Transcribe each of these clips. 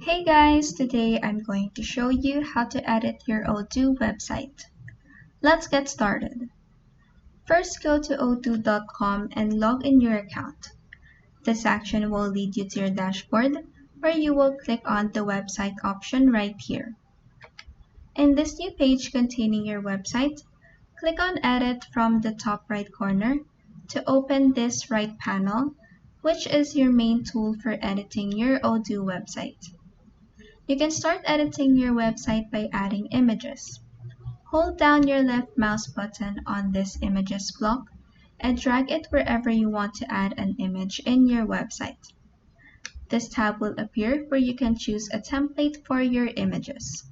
Hey guys, today I'm going to show you how to edit your Odoo website. Let's get started. First, go to odoo.com and log in your account. This action will lead you to your dashboard where you will click on the website option right here. In this new page containing your website, click on Edit from the top right corner to open this right panel, which is your main tool for editing your Odoo website. You can start editing your website by adding images. Hold down your left mouse button on this images block and drag it wherever you want to add an image in your website. This tab will appear where you can choose a template for your images.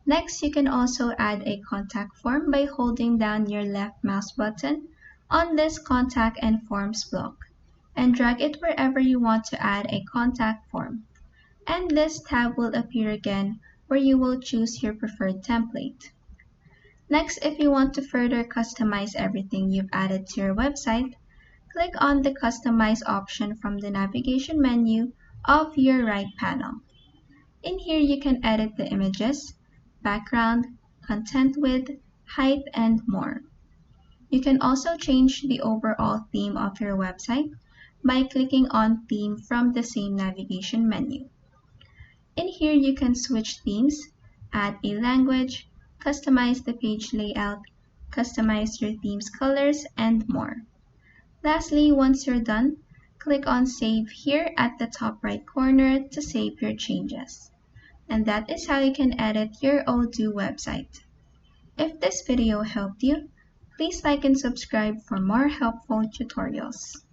Next, you can also add a contact form by holding down your left mouse button on this contact and forms block and drag it wherever you want to add a contact form. And this tab will appear again where you will choose your preferred template. Next, if you want to further customize everything you've added to your website, click on the Customize option from the navigation menu of your right panel. In here, you can edit the images, background, content width, height, and more. You can also change the overall theme of your website by clicking on Theme from the same navigation menu. In here, you can switch themes, add a language, customize the page layout, customize your theme's colors, and more. Lastly, once you're done, click on Save here at the top right corner to save your changes. And that is how you can edit your Odoo website. If this video helped you, please like and subscribe for more helpful tutorials.